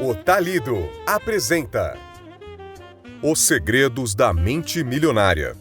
O Talido apresenta Os Segredos da Mente Milionária.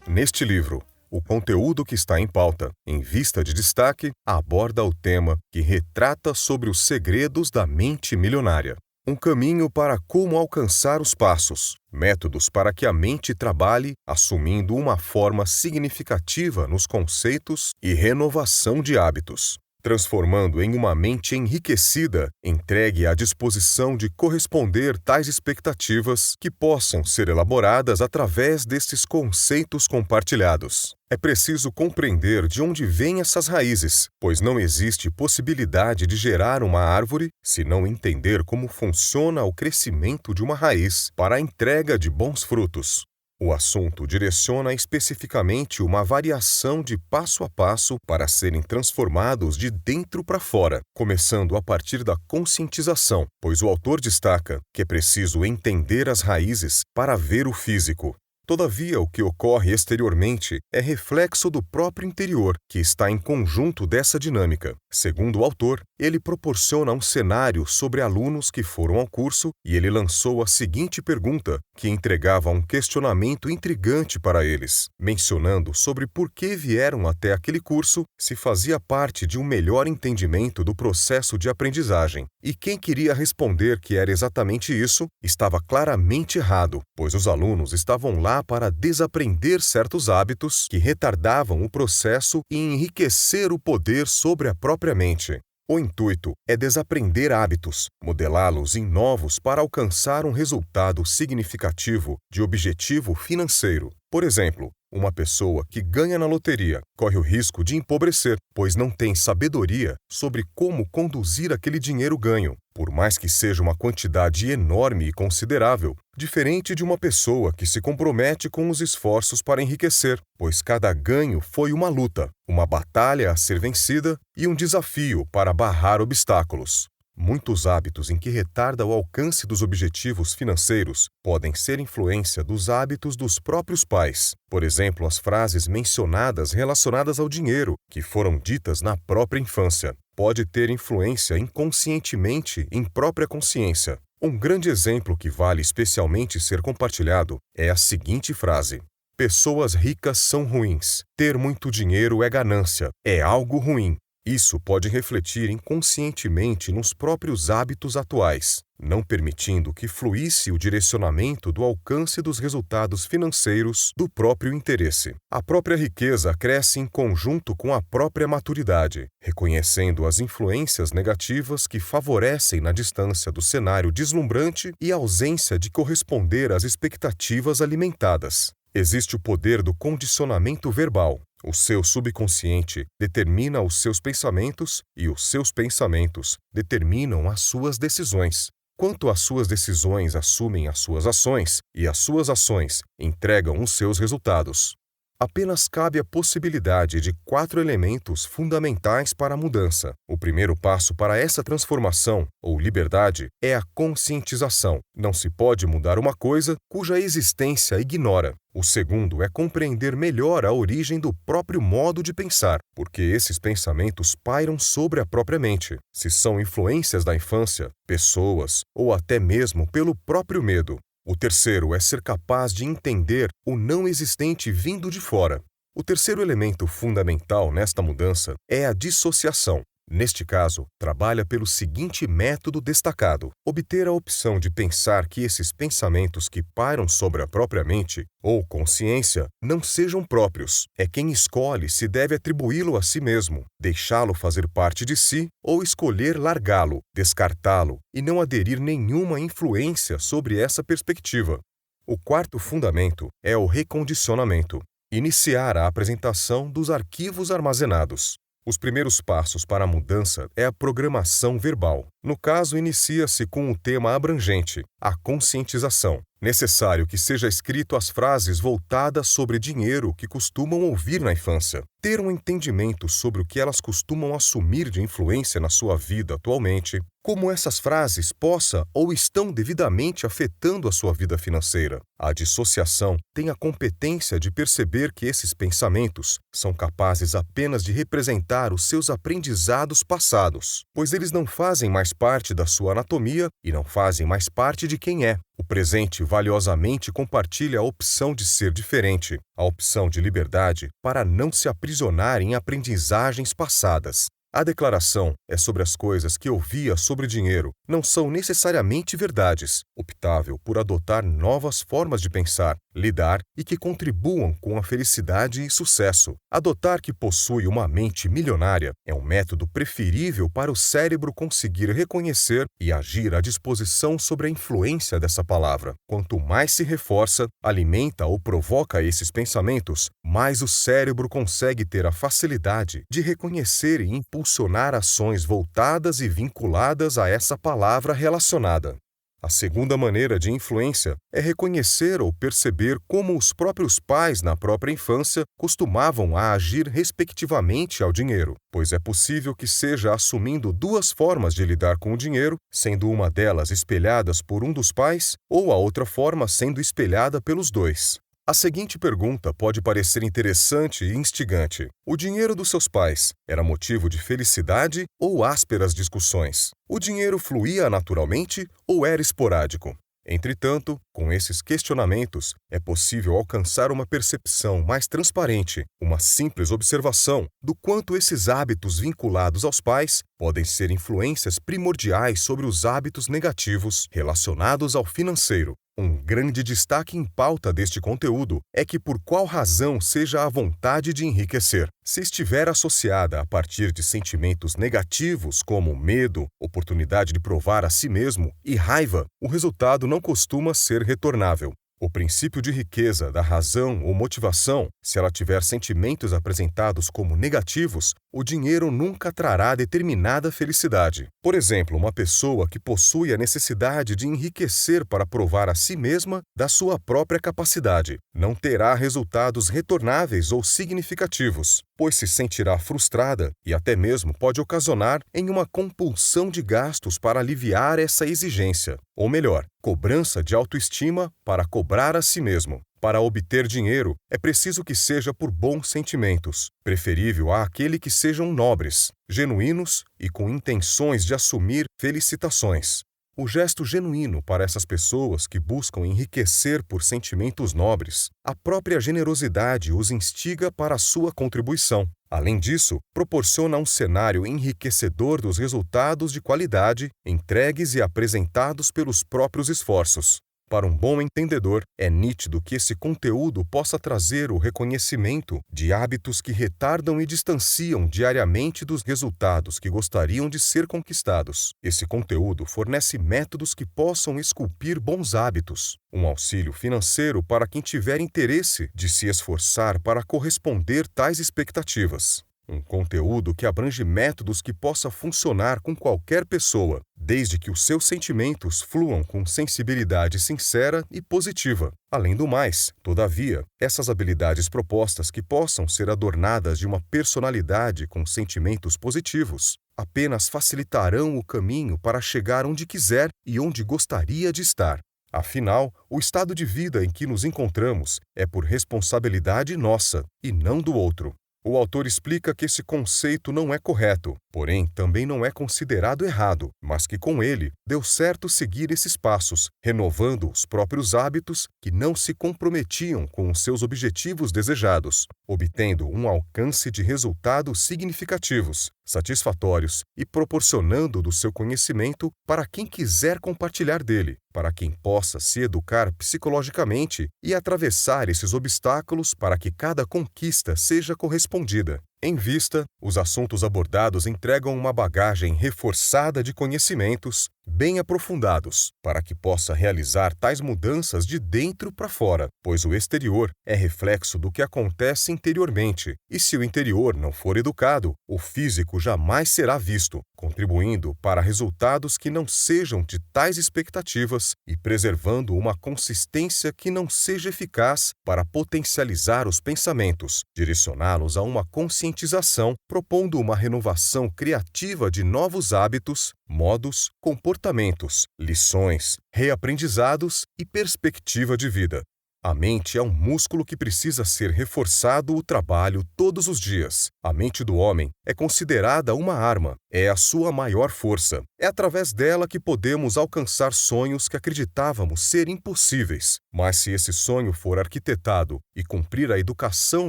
Neste livro, o conteúdo que está em pauta, em vista de destaque, aborda o tema que retrata sobre os segredos da mente milionária. Um caminho para como alcançar os passos, métodos para que a mente trabalhe assumindo uma forma significativa nos conceitos e renovação de hábitos, transformando em uma mente enriquecida, entregue à disposição de corresponder tais expectativas que possam ser elaboradas através destes conceitos compartilhados. É preciso compreender de onde vêm essas raízes, pois não existe possibilidade de gerar uma árvore se não entender como funciona o crescimento de uma raiz para a entrega de bons frutos. O assunto direciona especificamente uma variação de passo a passo para serem transformados de dentro para fora, começando a partir da conscientização, pois o autor destaca que é preciso entender as raízes para ver o físico. Todavia, o que ocorre exteriormente é reflexo do próprio interior, que está em conjunto dessa dinâmica. Segundo o autor, ele proporciona um cenário sobre alunos que foram ao curso e ele lançou a seguinte pergunta, que entregava um questionamento intrigante para eles, mencionando sobre por que vieram até aquele curso se fazia parte de um melhor entendimento do processo de aprendizagem. E quem queria responder que era exatamente isso, estava claramente errado, pois os alunos estavam lá para desaprender certos hábitos que retardavam o processo e enriquecer o poder sobre a própria mente. O intuito é desaprender hábitos, modelá-los em novos para alcançar um resultado significativo de objetivo financeiro. Por exemplo, uma pessoa que ganha na loteria corre o risco de empobrecer, pois não tem sabedoria sobre como conduzir aquele dinheiro ganho, por mais que seja uma quantidade enorme e considerável, diferente de uma pessoa que se compromete com os esforços para enriquecer, pois cada ganho foi uma luta, uma batalha a ser vencida e um desafio para barrar obstáculos. Muitos hábitos em que retarda o alcance dos objetivos financeiros podem ser influência dos hábitos dos próprios pais. Por exemplo, as frases mencionadas relacionadas ao dinheiro, que foram ditas na própria infância, pode ter influência inconscientemente em própria consciência. Um grande exemplo que vale especialmente ser compartilhado é a seguinte frase: pessoas ricas são ruins. Ter muito dinheiro é ganância, é algo ruim. Isso pode refletir inconscientemente nos próprios hábitos atuais, não permitindo que fluísse o direcionamento do alcance dos resultados financeiros do próprio interesse. A própria riqueza cresce em conjunto com a própria maturidade, reconhecendo as influências negativas que favorecem na distância do cenário deslumbrante e a ausência de corresponder às expectativas alimentadas. Existe o poder do condicionamento verbal. O seu subconsciente determina os seus pensamentos e os seus pensamentos determinam as suas decisões. Quanto às suas decisões assumem as suas ações e as suas ações entregam os seus resultados. Apenas cabe a possibilidade de 4 elementos fundamentais para a mudança. O primeiro passo para essa transformação, ou liberdade, é a conscientização. Não se pode mudar uma coisa cuja existência ignora. O segundo é compreender melhor a origem do próprio modo de pensar, porque esses pensamentos pairam sobre a própria mente. Se são influências da infância, pessoas ou até mesmo pelo próprio medo. O terceiro é ser capaz de entender o não existente vindo de fora. O terceiro elemento fundamental nesta mudança é a dissociação. Neste caso, trabalha pelo seguinte método destacado: obter a opção de pensar que esses pensamentos que pairam sobre a própria mente, ou consciência, não sejam próprios. É quem escolhe se deve atribuí-lo a si mesmo, deixá-lo fazer parte de si, ou escolher largá-lo, descartá-lo e não aderir nenhuma influência sobre essa perspectiva. O quarto fundamento é o recondicionamento. Iniciar a apresentação dos arquivos armazenados. Os primeiros passos para a mudança é a programação verbal. No caso, inicia-se com um tema abrangente, a conscientização. Necessário que seja escrito as frases voltadas sobre dinheiro que costumam ouvir na infância. Ter um entendimento sobre o que elas costumam assumir de influência na sua vida atualmente. como essas frases possam ou estão devidamente afetando a sua vida financeira. A dissociação tem a competência de perceber que esses pensamentos são capazes apenas de representar os seus aprendizados passados, pois eles não fazem mais parte da sua anatomia e não fazem mais parte de quem é. O presente valiosamente compartilha a opção de ser diferente, a opção de liberdade para não se aprisionar em aprendizagens passadas. A declaração é sobre as coisas que ouvia sobre dinheiro, não são necessariamente verdades, optável por adotar novas formas de pensar, lidar e que contribuam com a felicidade e sucesso. Adotar que possui uma mente milionária é um método preferível para o cérebro conseguir reconhecer e agir à disposição sobre a influência dessa palavra. Quanto mais se reforça, alimenta ou provoca esses pensamentos, mais o cérebro consegue ter a facilidade de reconhecer e impulsionar ações voltadas e vinculadas a essa palavra relacionada. A segunda maneira de influência é reconhecer ou perceber como os próprios pais na própria infância costumavam a agir respectivamente ao dinheiro, pois é possível que seja assumindo duas formas de lidar com o dinheiro, sendo uma delas espelhadas por um dos pais ou a outra forma sendo espelhada pelos dois. A seguinte pergunta pode parecer interessante e instigante. O dinheiro dos seus pais era motivo de felicidade ou ásperas discussões? O dinheiro fluía naturalmente ou era esporádico? Entretanto, com esses questionamentos, é possível alcançar uma percepção mais transparente, uma simples observação do quanto esses hábitos vinculados aos pais podem ser influências primordiais sobre os hábitos negativos relacionados ao financeiro. Um grande destaque em pauta deste conteúdo é que por qual razão seja a vontade de enriquecer, se estiver associada a partir de sentimentos negativos como medo, oportunidade de provar a si mesmo e raiva, o resultado não costuma ser retornável. O princípio de riqueza da razão ou motivação, se ela tiver sentimentos apresentados como negativos, o dinheiro nunca trará determinada felicidade. Por exemplo, uma pessoa que possui a necessidade de enriquecer para provar a si mesma da sua própria capacidade, não terá resultados retornáveis ou significativos, pois se sentirá frustrada e até mesmo pode ocasionar em uma compulsão de gastos para aliviar essa exigência, ou melhor, cobrança de autoestima para cobrar a si mesmo. Para obter dinheiro, é preciso que seja por bons sentimentos, preferível àquele que sejam nobres, genuínos e com intenções de assumir felicitações. O gesto genuíno para essas pessoas que buscam enriquecer por sentimentos nobres, a própria generosidade os instiga para a sua contribuição. Além disso, proporciona um cenário enriquecedor dos resultados de qualidade entregues e apresentados pelos próprios esforços. Para um bom entendedor, é nítido que esse conteúdo possa trazer o reconhecimento de hábitos que retardam e distanciam diariamente dos resultados que gostariam de ser conquistados. Esse conteúdo fornece métodos que possam esculpir bons hábitos, um auxílio financeiro para quem tiver interesse de se esforçar para corresponder tais expectativas. Um conteúdo que abrange métodos que possa funcionar com qualquer pessoa, desde que os seus sentimentos fluam com sensibilidade sincera e positiva. Além do mais, todavia, essas habilidades propostas que possam ser adornadas de uma personalidade com sentimentos positivos, apenas facilitarão o caminho para chegar onde quiser e onde gostaria de estar. Afinal, o estado de vida em que nos encontramos é por responsabilidade nossa e não do outro. O autor explica que esse conceito não é correto, porém também não é considerado errado, mas que com ele deu certo seguir esses passos, renovando os próprios hábitos que não se comprometiam com os seus objetivos desejados, obtendo um alcance de resultados significativos, satisfatórios e proporcionando do seu conhecimento para quem quiser compartilhar dele, para quem possa se educar psicologicamente e atravessar esses obstáculos para que cada conquista seja correspondida. Em vista, os assuntos abordados entregam uma bagagem reforçada de conhecimentos bem aprofundados para que possa realizar tais mudanças de dentro para fora, pois o exterior é reflexo do que acontece interiormente, e se o interior não for educado, o físico jamais será visto. contribuindo para resultados que não sejam de tais expectativas e preservando uma consistência que não seja eficaz para potencializar os pensamentos, direcioná-los a uma conscientização, propondo uma renovação criativa de novos hábitos, modos, comportamentos, lições, reaprendizados e perspectiva de vida. A mente é um músculo que precisa ser reforçado o trabalho todos os dias. A mente do homem é considerada uma arma, é a sua maior força. É através dela que podemos alcançar sonhos que acreditávamos ser impossíveis. Mas se esse sonho for arquitetado e cumprir a educação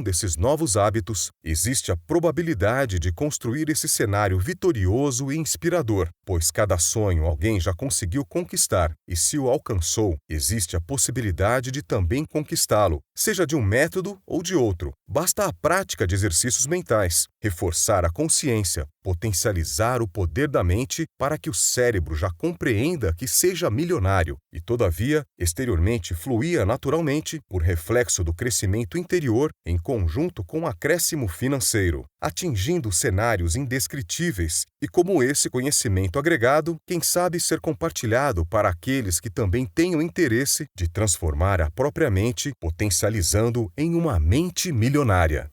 desses novos hábitos, existe a probabilidade de construir esse cenário vitorioso e inspirador, pois cada sonho alguém já conseguiu conquistar, e se o alcançou, existe a possibilidade de também conquistá-lo, seja de um método ou de outro. Basta a prática de exercícios mentais, reforçar a consciência, potencializar o poder da mente para que o cérebro já compreenda que seja milionário e, todavia, exteriormente fluía naturalmente por reflexo do crescimento interior em conjunto com o acréscimo financeiro, atingindo cenários indescritíveis e como esse conhecimento agregado, quem sabe ser compartilhado para aqueles que também tenham interesse de transformar a própria mente, potencializando em uma mente milionária.